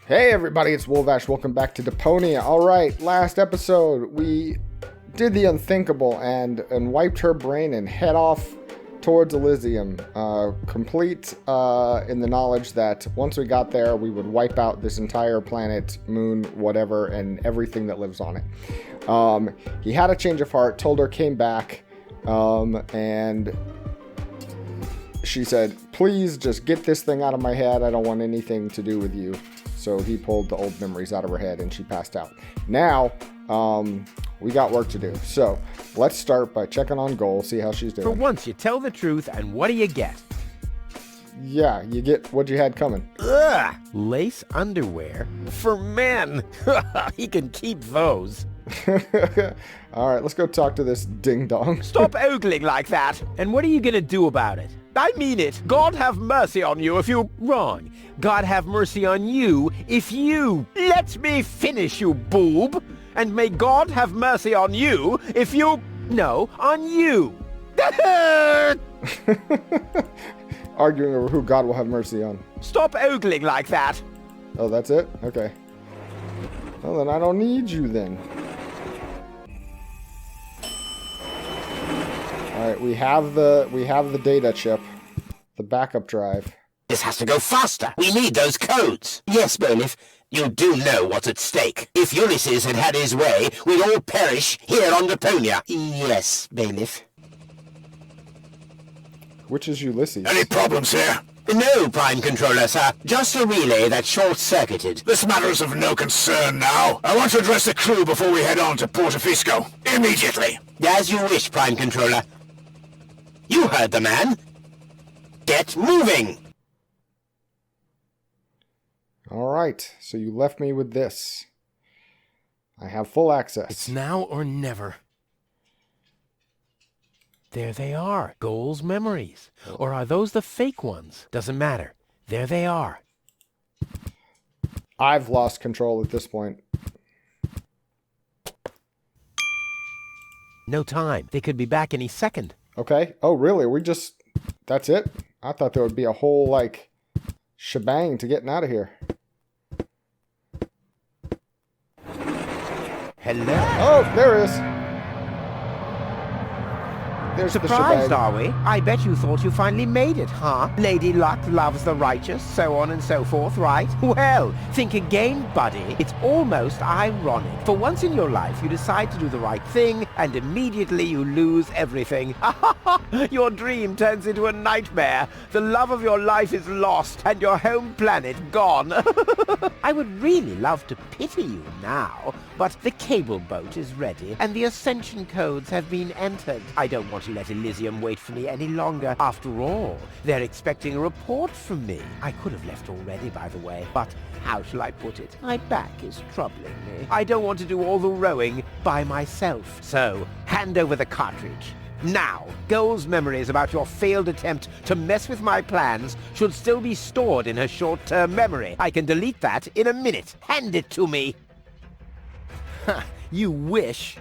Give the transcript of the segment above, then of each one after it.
Hey everybody, it's Wolvash. Welcome back to Deponia. Alright, last episode we did the unthinkable and wiped her brain and head off towards Elysium. Complete in the knowledge that once we got there, we would wipe out this entire planet, moon, whatever, and everything that lives on it. He had a change of heart, told her, came back, and she said, please just get this thing out of my head. I don't want anything to do with you. So he pulled the old memories out of her head and she passed out. Now, we got work to do. So let's start by checking on Goal, see how she's doing. For once, you tell the truth, and what do you get? Yeah, you get what you had coming. Ugh! Lace underwear? For men! He can keep those. Alright, let's go talk to this ding-dong. Stop ogling like that! And what are you gonna do about it? I mean it! God have mercy on you if you... Wrong. God have mercy on you if you... Let me finish, you boob! And may God have mercy on you if you... No, on you! Arguing over who God will have mercy on. Stop ogling like that! Oh, that's it? Okay. Well, then I don't need you then. Alright, we have the data chip. The backup drive. This has to go faster. We need those codes. Yes, Bailiff. You do know what's at stake. If Ulysses had had his way, we'd all perish here on Deponia. Yes, Bailiff. Which is Ulysses? Any problems here? No, Prime Controller, sir. Just a relay that's short-circuited. This matter is of no concern now. I want to address the crew before we head on to Portofisco. Immediately. As you wish, Prime Controller. You heard the man. Get moving! Alright, so you left me with this. I have full access. It's now or never. There they are, Goal's memories. Or are those the fake ones? Doesn't matter. There they are. I've lost control at this point. No time. They could be back any second. Okay. Oh, really? That's it? I thought there would be a whole, like, shebang to getting out of here. Hello? Oh, there it is. There's Surprised, the shebang. are we? I bet you thought you finally made it, huh? Lady Luck loves the righteous, so on and so forth, right? Well, think again, buddy. It's almost ironic. For once in your life, you decide to do the right thing, and immediately you lose everything. Your dream turns into a nightmare. The love of your life is lost, and your home planet gone. I would really love to pity you now, but the cable boat is ready, and the ascension codes have been entered. I don't want to let Elysium wait for me any longer. After all, they're expecting a report from me. I could have left already, by the way, but how shall I put it? My back is troubling me. I don't want to do all the rowing by myself. So, hand over the cartridge. Now, Goal's memories about your failed attempt to mess with my plans should still be stored in her short-term memory. I can delete that in a minute. Hand it to me. You wish.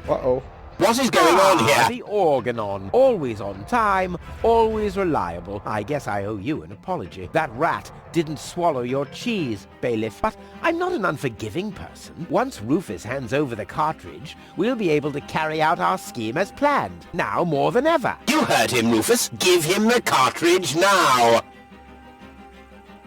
Uh-oh. What is going on here? The organon. Always on time, always reliable. I guess I owe you an apology. That rat didn't swallow your cheese, Bailiff. But I'm not an unforgiving person. Once Rufus hands over the cartridge, we'll be able to carry out our scheme as planned. Now more than ever. You heard him, Rufus. Give him the cartridge now.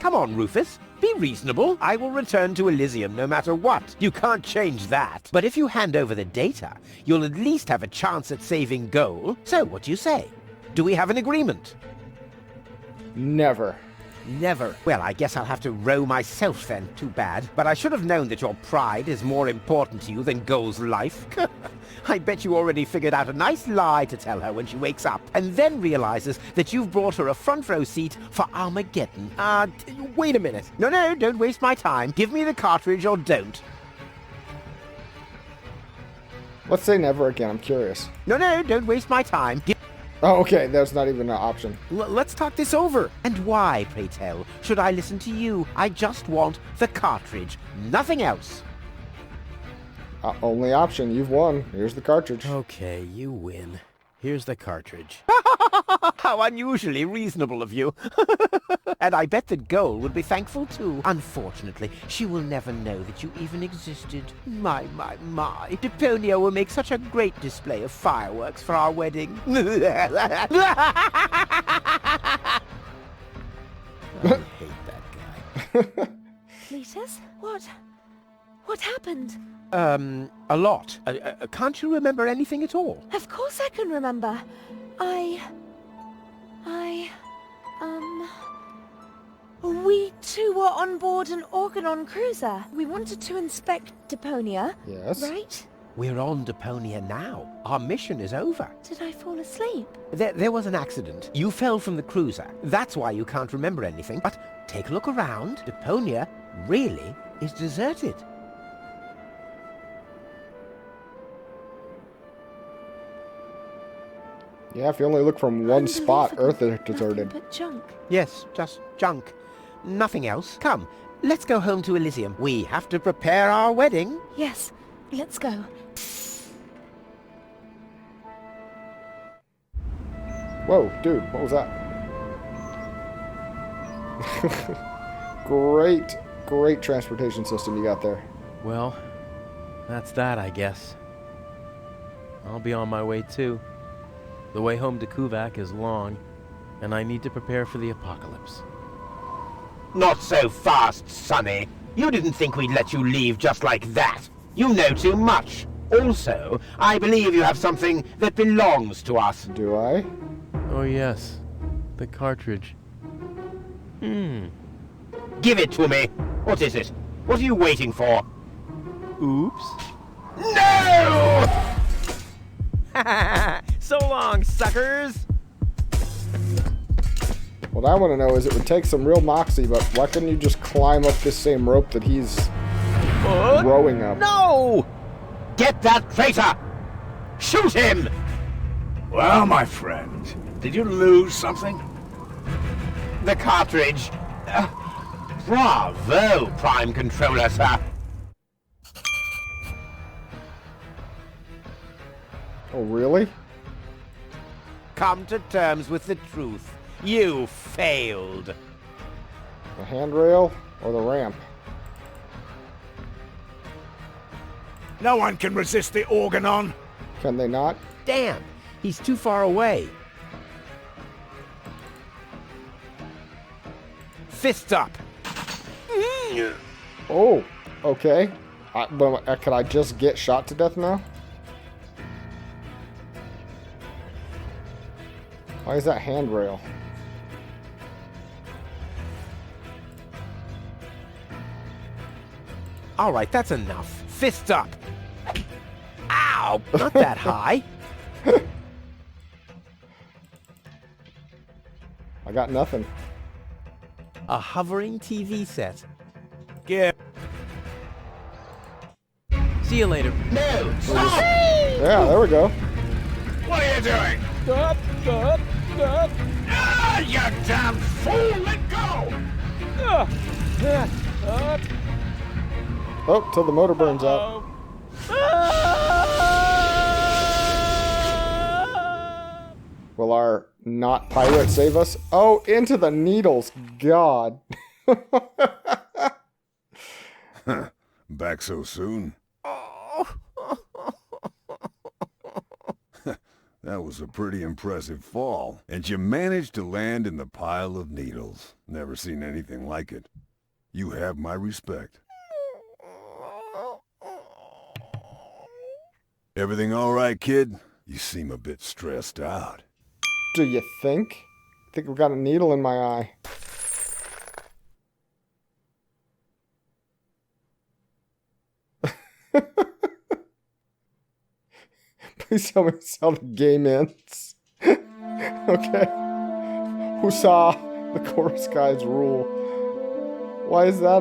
Come on, Rufus. Be reasonable. I will return to Elysium no matter what. You can't change that. But if you hand over the data, you'll at least have a chance at saving Goal. So, what do you say? Do we have an agreement? Never. Never. Well, I guess I'll have to row myself then. Too bad. But I should have known that your pride is more important to you than Goal's life. I bet you already figured out a nice lie to tell her when she wakes up, and then realizes that you've brought her a front row seat for Armageddon. Wait a minute. No, don't waste my time. Give me the cartridge or don't. Let's say never again. I'm curious. No, don't waste my time. Oh, okay. That's not even an option. Let's talk this over. And why, pray tell, should I listen to you? I just want the cartridge. Nothing else. Only option. You've won. Here's the cartridge. Okay, you win. Here's the cartridge. How unusually reasonable of you. And I bet that Gold would be thankful too. Unfortunately, she will never know that you even existed. My. Deponia will make such a great display of fireworks for our wedding. I hate that guy. Cletus? What happened? A lot. Can't you remember anything at all? Of course I can remember. We two were on board an Organon cruiser. We wanted to inspect Deponia. Yes. Right? We're on Deponia now. Our mission is over. Did I fall asleep? There was an accident. You fell from the cruiser. That's why you can't remember anything. But take a look around. Deponia really is deserted. Yeah, if you only look from one spot, Earth is Nothing deserted. but junk. Yes, just junk. Nothing else. Come, let's go home to Elysium. We have to prepare our wedding. Yes, let's go. Whoa, dude, what was that? Great transportation system you got there. Well, that's that, I guess. I'll be on my way too. The way home to Kuvak is long, and I need to prepare for the apocalypse. Not so fast, Sonny. You didn't think we'd let you leave just like that. You know too much. Also, I believe you have something that belongs to us. Do I? Oh yes, the cartridge. Give it to me. What is it? What are you waiting for? Oops. No! So long, suckers! What I want to know is it would take some real moxie, but why couldn't you just climb up this same rope that he's rowing up? No! Get that traitor! Shoot him! Well, my friend, did you lose something? The cartridge. Bravo, Prime Controller, sir. Oh, really? Come to terms with the truth. You failed. The handrail or the ramp? No one can resist the Organon. Can they not? Damn, he's too far away. Fist up. Oh, okay. Could I just get shot to death now? Why is that handrail? All right, that's enough. Fist up. Ow, not that high. I got nothing. A hovering TV set. Yeah. See you later. No! Stop! Yeah, there we go. What are you doing? Ah, you damn fool! Let go! Oh, till the motor burns out. Will our not pirate save us? Oh, into the needles. God. Back so soon? That was a pretty impressive fall. And you managed to land in the pile of needles. Never seen anything like it. You have my respect. Everything all right, kid? You seem a bit stressed out. Do you think? I think I've got a needle in my eye. Please tell me it's how the game ends. Okay. Who saw the chorus guys rule? Why is that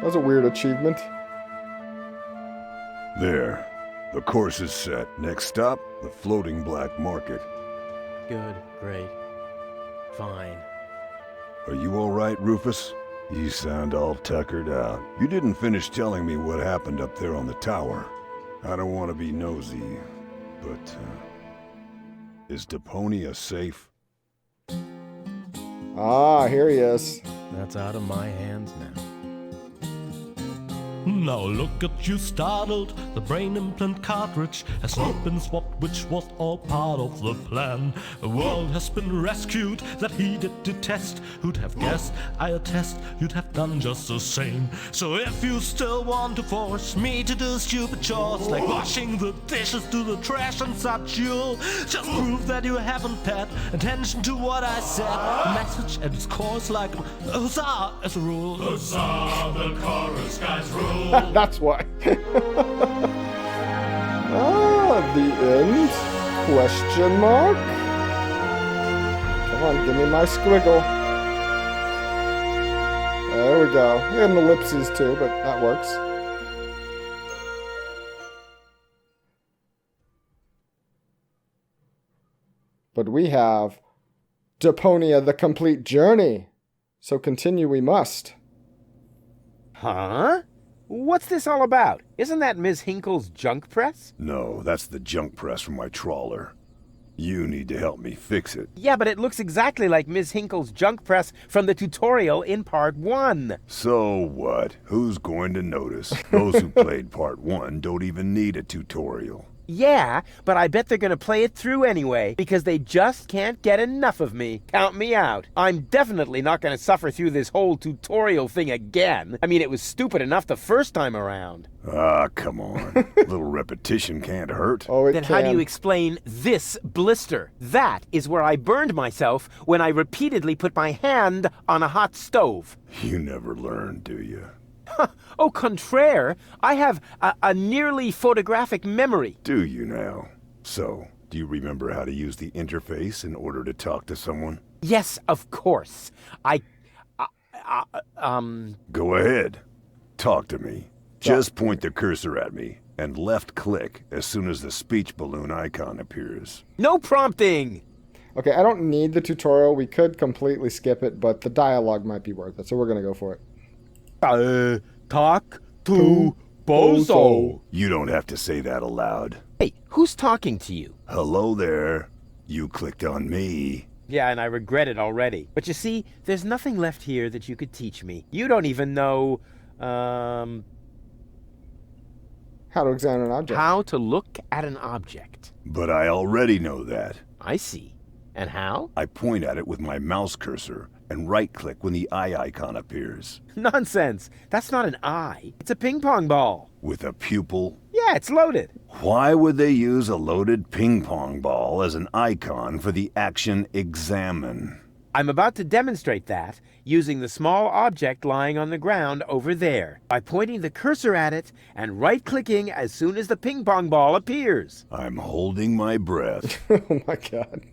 That's a weird achievement. There. The course is set. Next stop, the floating black market. Good, great, fine. Are you all right, Rufus? You sound all tuckered out. You didn't finish telling me what happened up there on the tower. I don't want to be nosy, but, is Deponia safe? Ah, here he is. That's out of my hands now. Now look at you startled, the brain implant cartridge has not been swapped, which was all part of the plan. A world has been rescued that he did detest. Who'd have guessed, I attest, you'd have done just the same. So if you still want to force me to do stupid chores, like washing the dishes, do the trash and such, you'll just prove that you haven't paid attention to what I said. The message at its core is like huzzah as a rule. Huzzah, the chorus guys rule. That's why. The end? Question mark? Come on, give me my squiggle. There we go. And ellipses too, but that works. But we have Deponia, the complete journey. So continue we must. Huh? What's this all about? Isn't that Ms. Hinkle's junk press? No, that's the junk press from my trawler. You need to help me fix it. Yeah, but it looks exactly like Ms. Hinkle's junk press from the tutorial in Part 1. So what? Who's going to notice? Those who played Part 1 don't even need a tutorial. Yeah, but I bet they're gonna play it through anyway, because they just can't get enough of me. Count me out. I'm definitely not gonna suffer through this whole tutorial thing again. I mean, it was stupid enough the first time around. Ah, come on. A little repetition can't hurt. Oh, it Then can. how do you explain this blister? That is where I burned myself when I repeatedly put my hand on a hot stove. You never learn, do you? Au contraire, I have a nearly photographic memory. Do you now? So, do you remember how to use the interface in order to talk to someone? Yes, of course. Go ahead. Talk to me. Just point the cursor at me and left click as soon as the speech balloon icon appears. No prompting! Okay, I don't need the tutorial. We could completely skip it, but the dialogue might be worth it, so we're gonna go for it. Talk to Bozo. You don't have to say that aloud. Hey, who's talking to you? Hello there. You clicked on me. Yeah, and I regret it already. But you see, there's nothing left here that you could teach me. You don't even know, How to examine an object. how to look at an object. But I already know that. I see. And how? I point at it with my mouse cursor and right-click when the eye icon appears. Nonsense. That's not an eye. It's a ping pong ball. With a pupil? Yeah, it's loaded. Why would they use a loaded ping pong ball as an icon for the action examine? I'm about to demonstrate that using the small object lying on the ground over there by pointing the cursor at it and right-clicking as soon as the ping pong ball appears. I'm holding my breath. Oh my god.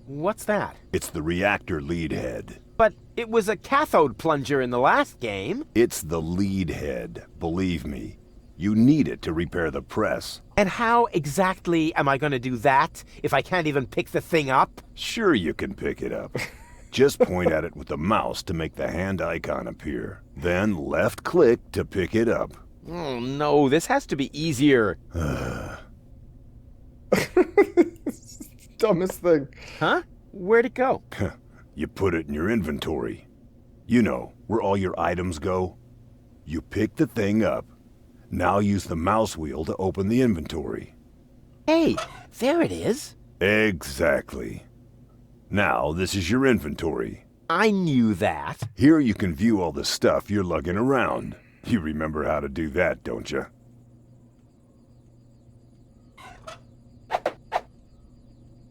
What's that? It's the reactor lead head. But it was a cathode plunger in the last game. It's the lead head, believe me. You need it to repair the press. And how exactly am I going to do that if I can't even pick the thing up? Sure you can pick it up. Just point at it with the mouse to make the hand icon appear. Then left click to pick it up. Oh no, this has to be easier. Dumbest thing. Huh? Where'd it go? You put it in your inventory. You know, where all your items go. You pick the thing up. Now use the mouse wheel to open the inventory. Hey, there it is. Exactly. Now, this is your inventory. I knew that. Here you can view all the stuff you're lugging around. You remember how to do that, don't you?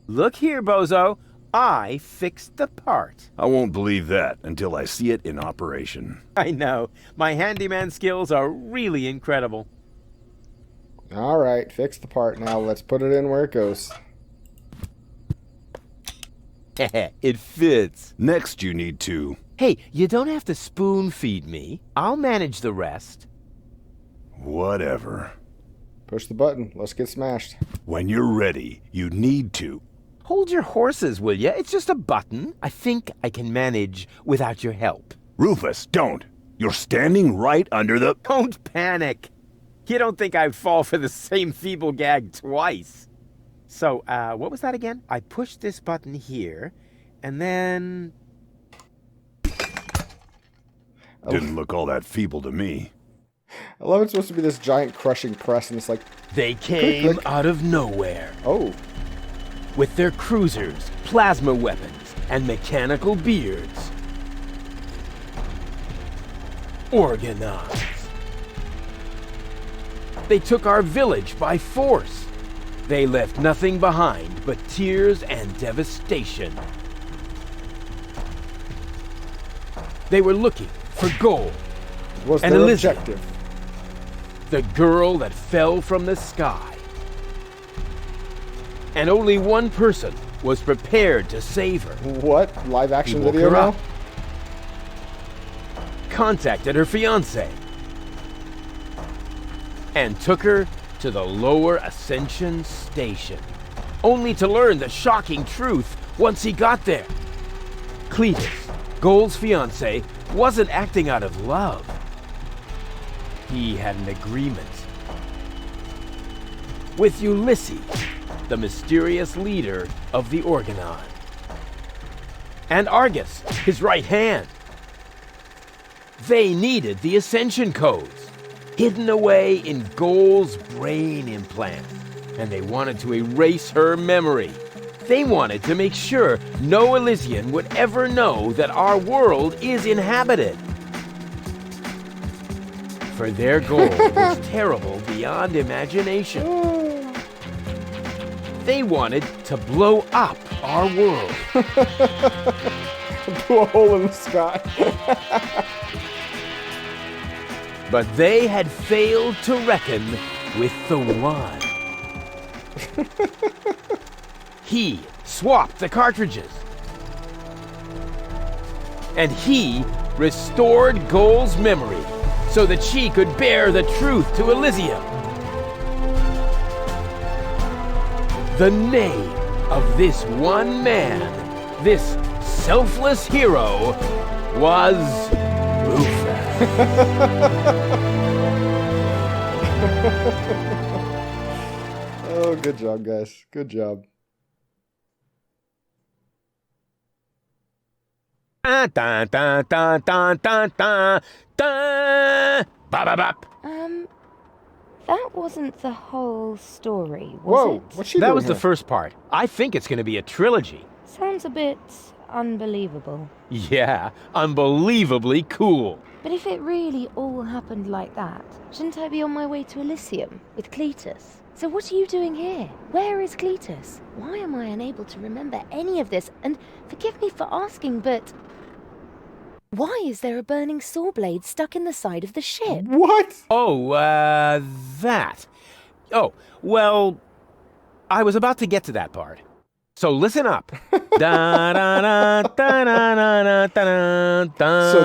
Look here, Bozo. I fixed the part. I won't believe that until I see it in operation. I know. My handyman skills are really incredible. Alright, fix the part now. Let's put it in where it goes. It fits. Next you need to... Hey, you don't have to spoon feed me. I'll manage the rest. Whatever. Push the button. Let's get smashed. When you're ready, you need to... Hold your horses, will ya? It's just a button. I think I can manage without your help. Rufus, don't! You're standing right under the... Don't panic. You don't think I'd fall for the same feeble gag twice. So, what was that again? I push this button here, and then... Didn't look all that feeble to me. I love it's supposed to be this giant crushing press, and it's like... They came out of nowhere. Oh. With their cruisers, plasma weapons, and mechanical beards. Organized. They took our village by force. They left nothing behind but tears and devastation. They were looking for gold. Was and their Elysium, objective. the girl that fell from the sky. And only one person was prepared to save her. What? Live action He woke video her now? up, contacted her fiance, and took her to the lower Ascension station, only to learn the shocking truth once he got there. Cletus, Gold's fiance, wasn't acting out of love. He had an agreement with Ulysses, the mysterious leader of the Organon, and Argus, his right hand. They needed the Ascension codes, hidden away in Gold's brain implant, and they wanted to erase her memory. They wanted to make sure no Elysian would ever know that our world is inhabited. For their goal was terrible beyond imagination. They wanted to blow up our world. Blew a hole in the sky. But they had failed to reckon with the One. He swapped the cartridges. And he restored Gold's memory so that she could bear the truth to Elysium. The name of this one man, this selfless hero, was Rufus. Oh, good job, guys. Good job. Dun, dun, dun, dun, dun, dun, dun, dun. Bop, bop, bop. That wasn't the whole story, was Whoa, it? what's she That doing was the here? first part. I think it's going to be a trilogy. Sounds a bit unbelievable. Yeah, unbelievably cool. But if it really all happened like that, shouldn't I be on my way to Elysium with Cletus? So what are you doing here? Where is Cletus? Why am I unable to remember any of this? And forgive me for asking, but why is there a burning saw blade stuck in the side of the ship? What? Oh, that. Oh, well, I was about to get to that part. So listen up. So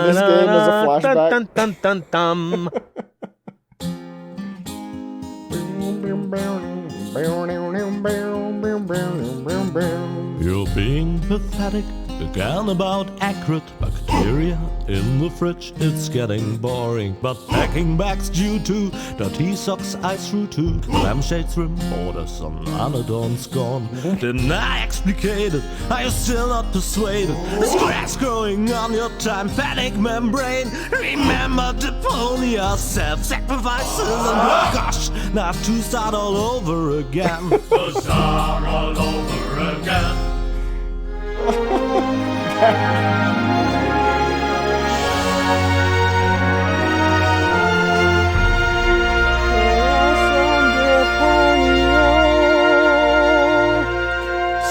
this game is a flashback? You're being pathetic, again about accurate bacteria in the fridge. It's getting boring, but packing bags due to dirty socks ice through to lampshades rim borders on Anadon's gone. Didn't I explicate it? Are you still not persuaded? There's cracks growing on your tympanic membrane. Remember Deponia, self-sacrifices, and oh gosh, now I have to start all over again. To start all over again.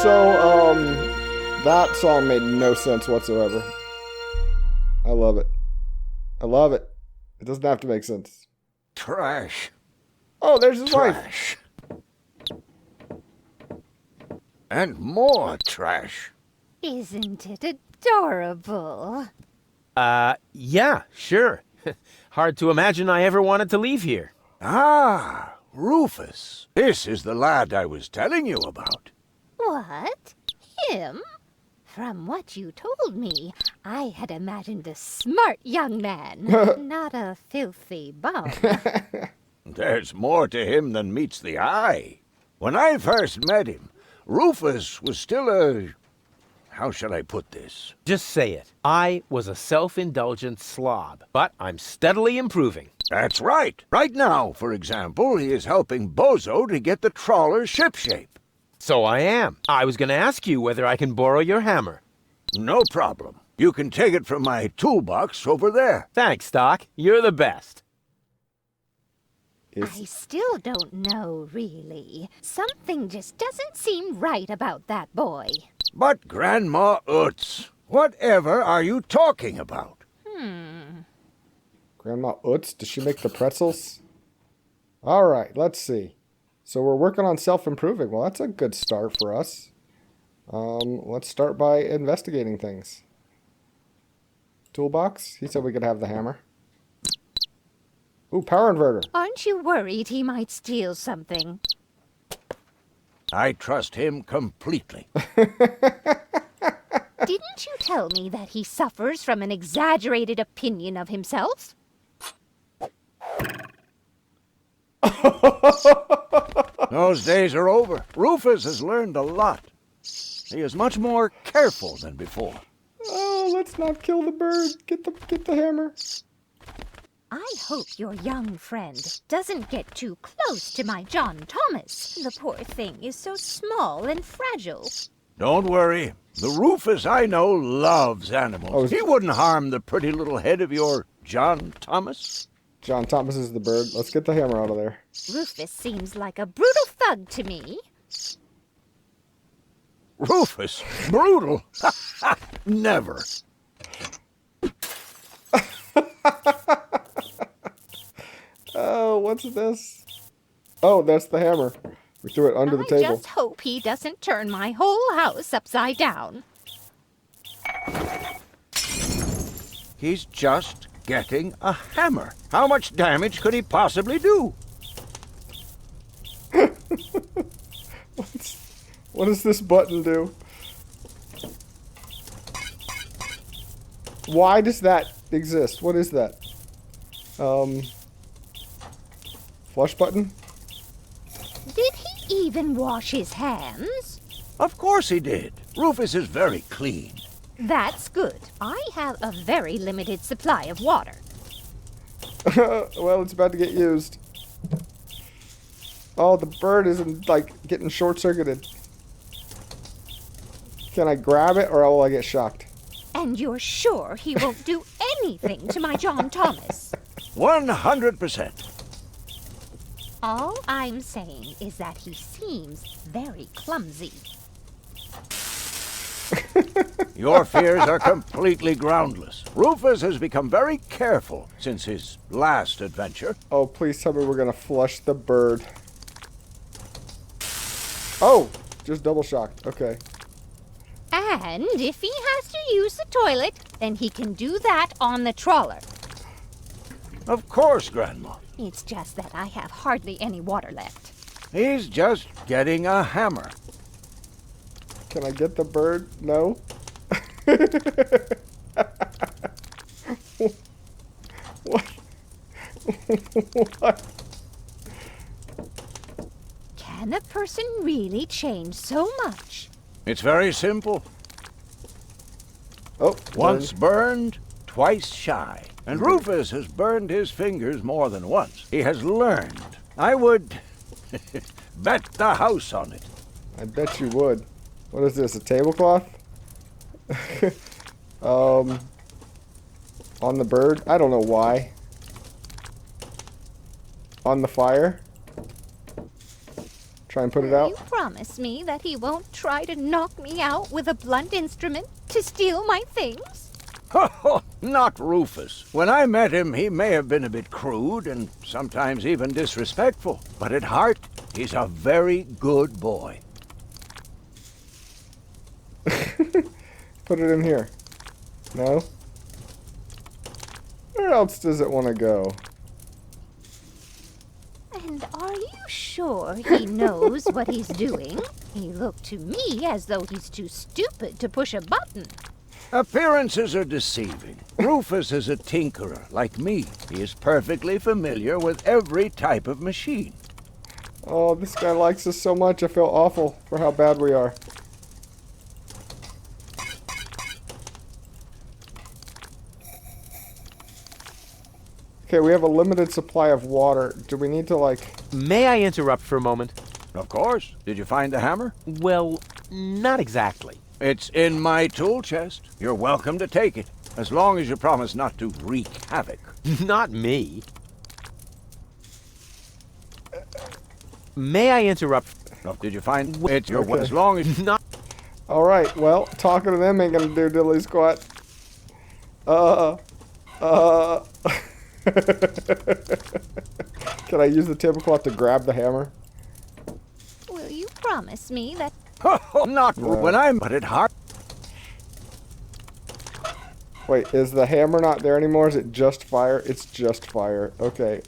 So, that song made no sense whatsoever. I love it. I love it. It doesn't have to make sense. Trash. Oh, there's his wife. Trash. And more trash. Isn't it adorable? Yeah, sure. Hard to imagine I ever wanted to leave here. Ah, Rufus. This is the lad I was telling you about. What? Him? From what you told me, I had imagined a smart young man, not a filthy bum. There's more to him than meets the eye. When I first met him, Rufus was still how shall I put this? Just say it. I was a self-indulgent slob, but I'm steadily improving. That's right. Right now, for example, he is helping Bozo to get the trawler shipshape. So I am. I was going to ask you whether I can borrow your hammer. No problem. You can take it from my toolbox over there. Thanks, Doc. You're the best. I still don't know, really. Something just doesn't seem right about that boy. But Grandma Utz, whatever are you talking about? Grandma Utz, does she make the pretzels? All right, let's see. So we're working on self-improving. Well, that's a good start for us. Let's start by investigating things. Toolbox? He said we could have the hammer. Ooh, power inverter. Aren't you worried he might steal something? I trust him completely. Didn't you tell me that he suffers from an exaggerated opinion of himself? Those days are over. Rufus has learned a lot. He is much more careful than before. Oh, let's not kill the bird. Get the hammer. I hope your young friend doesn't get too close to my John Thomas. The poor thing is so small and fragile. Don't worry. The Rufus I know loves animals. Oh, he wouldn't harm the pretty little head of your John Thomas. John Thomas is the bird. Let's get the hammer out of there. Rufus seems like a brutal thug to me. Rufus? Brutal? Never. Oh, what's this? Oh, that's the hammer. We threw it under the table. I just hope he doesn't turn my whole house upside down. He's just getting a hammer. How much damage could he possibly do? What does this button do? Why does that exist? What is that? Flush button? Did he even wash his hands? Of course he did. Rufus is very clean. That's good. I have a very limited supply of water. Well, it's about to get used. Oh, the bird isn't, like, getting short-circuited. Can I grab it, or will I get shocked? And you're sure he won't do anything to my John Thomas? 100%. All I'm saying is that he seems very clumsy. Your fears are completely groundless. Rufus has become very careful since his last adventure. Oh, please tell me we're gonna flush the bird. Oh, just double shocked. Okay. And if he has to use the toilet, then he can do that on the trawler. Of course, Grandma. It's just that I have hardly any water left. He's just getting a hammer. Can I get the bird? No. What? What? Can a person really change so much? It's very simple. Oh, Once burned, twice shy. And Rufus has burned his fingers more than once. He has learned. I would bet the house on it. I bet you would. What is this, a tablecloth? On the bird? I don't know why. On the fire? Try and put it out? You promise me that he won't try to knock me out with a blunt instrument to steal my things? Not Rufus. When I met him, he may have been a bit crude and sometimes even disrespectful. But at heart, he's a very good boy. Put it in here. No? Where else does it want to go? And are you sure he knows what he's doing? He looked to me as though he's too stupid to push a button. Appearances are deceiving. Rufus is a tinkerer, like me. He is perfectly familiar with every type of machine. Oh, this guy likes us so much, I feel awful for how bad we are. Okay, we have a limited supply of water. Do we need to, like... May I interrupt for a moment? Of course. Did you find the hammer? Well, not exactly. It's in my tool chest. You're welcome to take it, as long as you promise not to wreak havoc. Not me. May I interrupt? Did you find it? As long as... Not... Alright, well, talking to them ain't gonna do diddly squat. Can I use the tablecloth to grab the hammer? Will you promise me that... Not when I'm at it hard. Wait, is the hammer not there anymore? Is it just fire? It's just fire. Okay,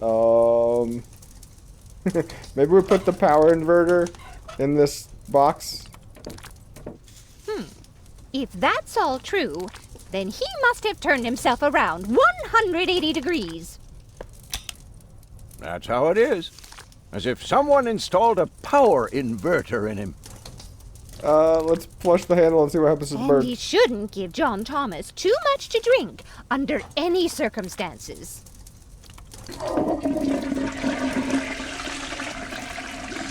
maybe we put the power inverter in this box? If that's all true, then he must have turned himself around 180 degrees. That's how it is. As if someone installed a power inverter in him. Let's flush the handle and see what happens to the And bird. he shouldn't give John Thomas too much to drink under any circumstances.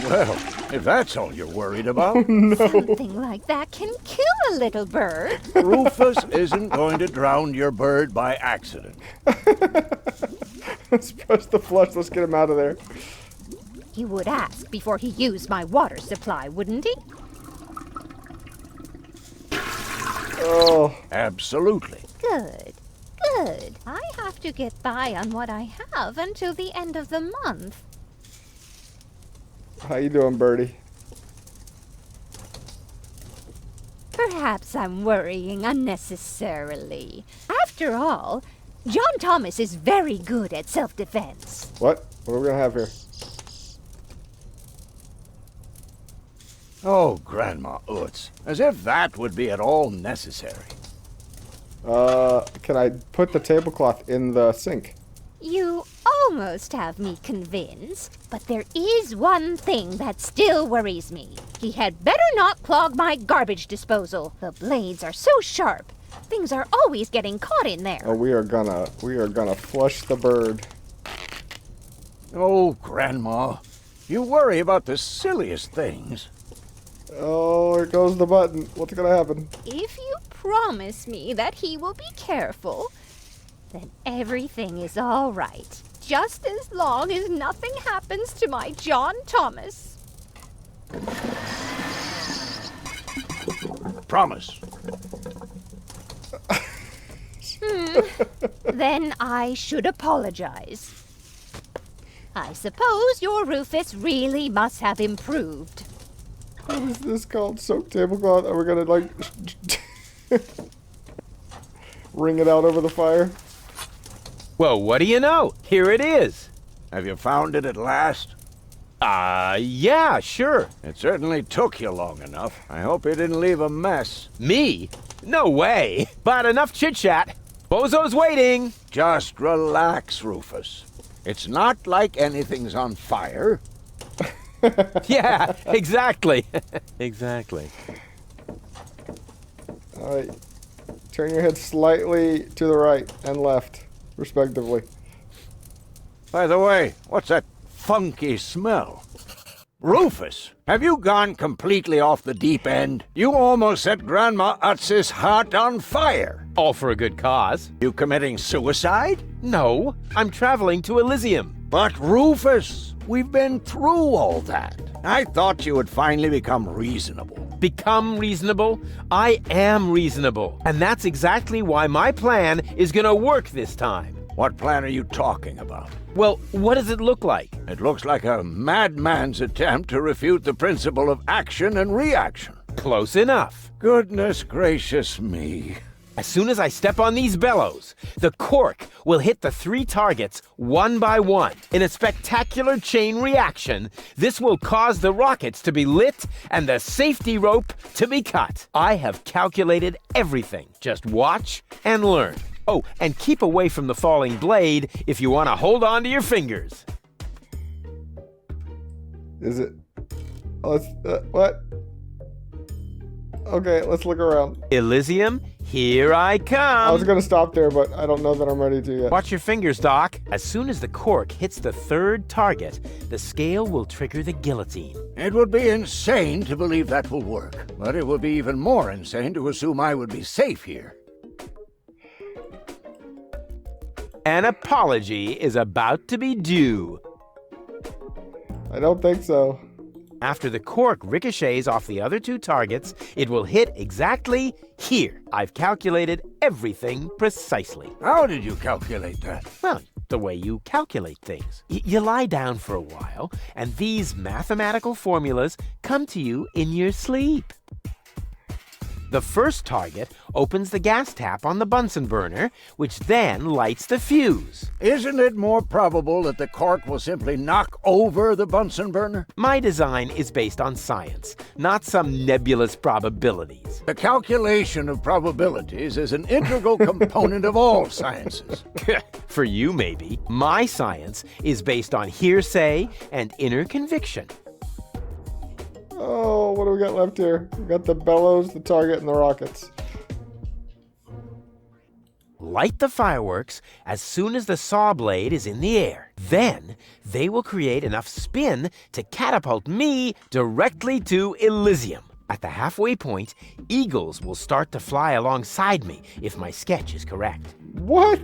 Well, if that's all you're worried about... Something like that can kill a little bird. Rufus isn't going to drown your bird by accident. Let's press the flush. Let's get him out of there. He would ask before he used my water supply, wouldn't he? Oh. Absolutely. Good. Good. I have to get by on what I have until the end of the month. How you doing, birdie? Perhaps I'm worrying unnecessarily. After all, John Thomas is very good at self-defense. What? What are we gonna have here? Oh, Grandma Utz. As if that would be at all necessary. Can I put the tablecloth in the sink? You almost have me convinced, but there is one thing that still worries me. He had better not clog my garbage disposal. The blades are so sharp. Things are always getting caught in there. Oh, we are gonna flush the bird. Oh, Grandma. You worry about the silliest things. Oh, here goes the button. What's gonna happen? If you promise me that he will be careful, then everything is all right. Just as long as nothing happens to my John Thomas. Promise. Then I should apologize. I suppose your Rufus really must have improved. What is this called? Soaked tablecloth? Are we gonna, like, wring it out over the fire? Well, what do you know? Here it is. Have you found it at last? Yeah, sure. It certainly took you long enough. I hope you didn't leave a mess. Me? No way. But enough chit-chat. Bozo's waiting. Just relax, Rufus. It's not like anything's on fire. Yeah, exactly. Exactly. All right. Turn your head slightly to the right and left, respectively. By the way, what's that funky smell? Rufus, have you gone completely off the deep end? You almost set Grandma Utz's heart on fire. All for a good cause. You committing suicide? No, I'm traveling to Elysium. But Rufus, we've been through all that. I thought you would finally become reasonable. Become reasonable? I am reasonable. And that's exactly why my plan is gonna work this time. What plan are you talking about? Well, what does it look like? It looks like a madman's attempt to refute the principle of action and reaction. Close enough. Goodness gracious me. As soon as I step on these bellows, the cork will hit the 3 targets one by one. In a spectacular chain reaction, this will cause the rockets to be lit and the safety rope to be cut. I have calculated everything. Just watch and learn. Oh, and keep away from the falling blade if you want to hold on to your fingers. Is it? Let's, what? Okay, let's look around. Elysium, Here I come! I was gonna stop there, but I don't know that I'm ready to yet. Watch your fingers, Doc. As soon as the cork hits the third target, the scale will trigger the guillotine. It would be insane to believe that will work, but it would be even more insane to assume I would be safe here. An apology is about to be due. I don't think so. After the cork ricochets off the other two targets, it will hit exactly here. I've calculated everything precisely. How did you calculate that? Well, the way you calculate things. You lie down for a while, and these mathematical formulas come to you in your sleep. The first target opens the gas tap on the Bunsen burner, which then lights the fuse. Isn't it more probable that the cork will simply knock over the Bunsen burner? My design is based on science, not some nebulous probabilities. The calculation of probabilities is an integral component of all sciences. For you, maybe. My science is based on hearsay and inner conviction. Oh, what do we got left here? We got the bellows, the target, and the rockets. Light the fireworks as soon as the saw blade is in the air. Then they will create enough spin to catapult me directly to Elysium. At the halfway point, eagles will start to fly alongside me if my sketch is correct. What?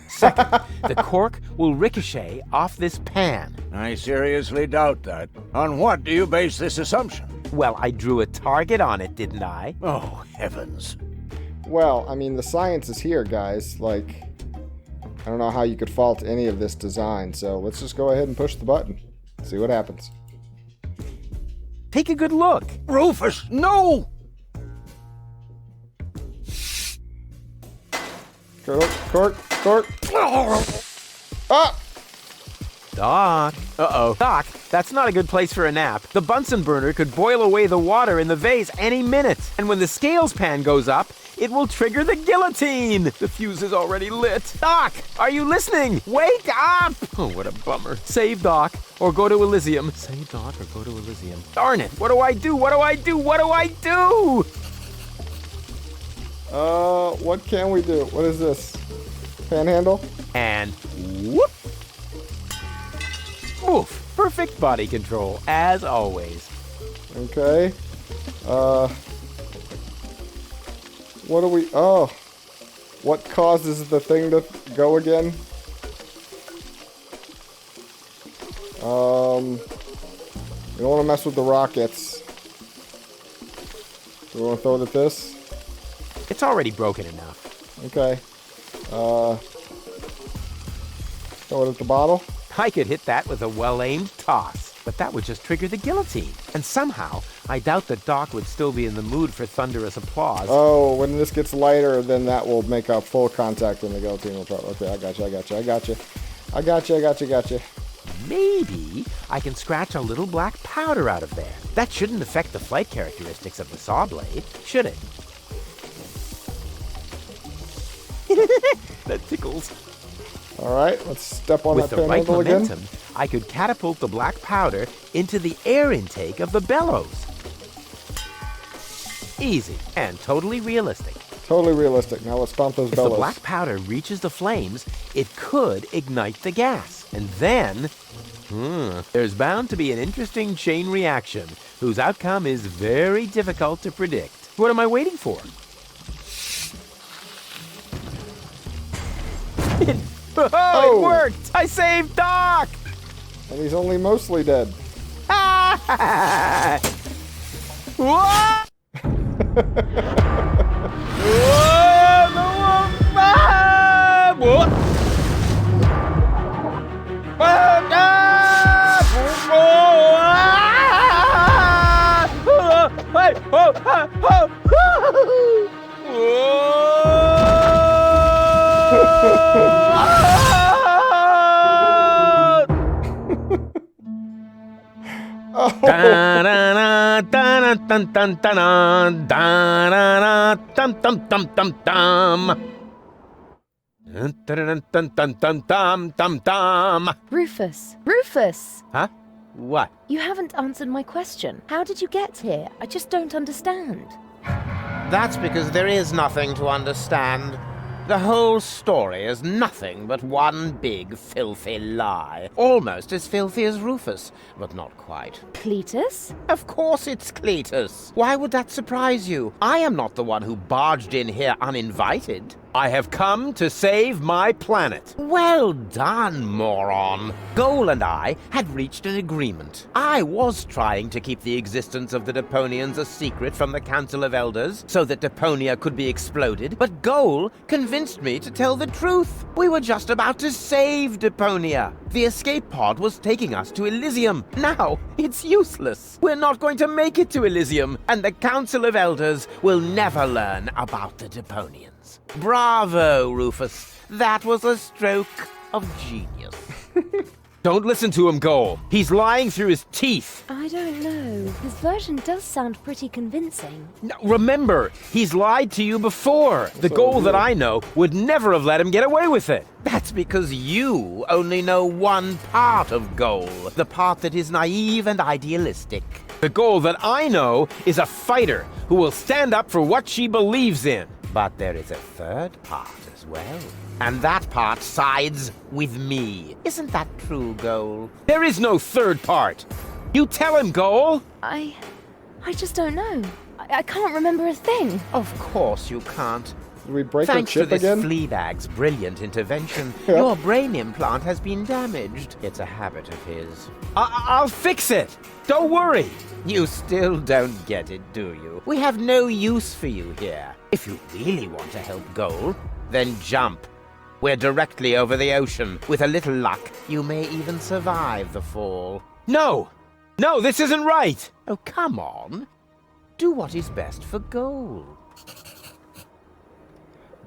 Second, the cork will ricochet off this pan. I seriously doubt that. On what do you base this assumption? Well, I drew a target on it, didn't I? Oh, heavens. Well, I mean, the science is here, guys. Like, I don't know how you could fault any of this design, so let's just go ahead and push the button. See what happens. Take a good look. Rufus, no! Cork. Ah! Doc. Uh-oh. Doc, that's not a good place for a nap. The Bunsen burner could boil away the water in the vase any minute. And when the scales pan goes up, it will trigger the guillotine. The fuse is already lit. Doc, are you listening? Wake up! Oh, what a bummer. Save Doc or go to Elysium. Save Doc or go to Elysium. Darn it. What do I do? What do I do? What do I do? What can we do? What is this? Panhandle? And whoop! Oof! Perfect body control, as always. Okay. What do we... Oh. What causes the thing to go again? We don't want to mess with the rockets. Do we want to throw it at this? It's already broken enough. Okay. Throw it at the bottle? I could hit that with a well-aimed toss, but that would just trigger the guillotine. And somehow, I doubt that Doc would still be in the mood for thunderous applause. Oh, when this gets lighter, then that will make up full contact when the guillotine will drop. Okay, I got you. Maybe I can scratch a little black powder out of there. That shouldn't affect the flight characteristics of the saw blade, should it? That tickles. All right, let's step on With that the right panhandle again. momentum, I could catapult the black powder into the air intake of the bellows. Easy and totally realistic. Totally realistic. Now let's stomp those If bellows. the black powder reaches the flames, it could ignite the gas. And then, there's bound to be an interesting chain reaction whose outcome is very difficult to predict. What am I waiting for? Oh, it worked! I saved Doc! And he's only mostly dead. What? Rufus! Rufus! Huh? What? You haven't answered my question. How did you get here? I just don't understand. That's because there is nothing to understand. The whole story is nothing but one big filthy lie. Almost as filthy as Rufus, but not quite. Cletus? Of course it's Cletus. Why would that surprise you? I am not the one who barged in here uninvited. I have come to save my planet. Well done, moron. Goal and I had reached an agreement. I was trying to keep the existence of the Deponians a secret from the Council of Elders so that Deponia could be exploded, but Goal convinced me to tell the truth. We were just about to save Deponia. The escape pod was taking us to Elysium. Now, it's useless. We're not going to make it to Elysium, and the Council of Elders will never learn about the Deponians. Bravo, Rufus. That was a stroke of genius. Don't listen to him, Goal. He's lying through his teeth. I don't know. His version does sound pretty convincing. No, remember, he's lied to you before. The Goal that I know would never have let him get away with it. That's because you only know one part of Goal, the part that is naive and idealistic. The Goal that I know is a fighter who will stand up for what she believes in. But there is a third part as well. And that part sides with me. Isn't that true, Goal? There is no third part. You tell him, Goal. I just don't know. I can't remember a thing. Of course you can't. Did we break Thanks our chip to this again? Fleabag's brilliant intervention, your brain implant has been damaged. It's a habit of his. I'll fix it. Don't worry. You still don't get it, do you? We have no use for you here. If you really want to help Goal, then jump. We're directly over the ocean. With a little luck, you may even survive the fall. No, this isn't right. Oh, come on. Do what is best for Goal.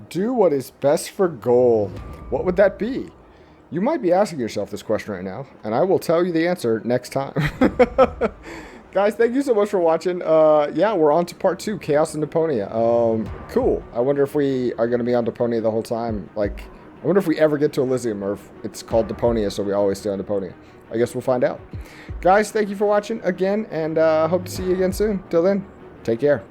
Do what is best for Goal. What would that be? You might be asking yourself this question right now, and I will tell you the answer next time. Guys, thank you so much for watching. Yeah, we're on to part 2, Chaos and Deponia. Cool. I wonder if we are going to be on Deponia the whole time. Like, I wonder if we ever get to Elysium, or if it's called Deponia, so we always stay on Deponia. I guess we'll find out. Guys, thank you for watching again, and hope to see you again soon. Till then, take care.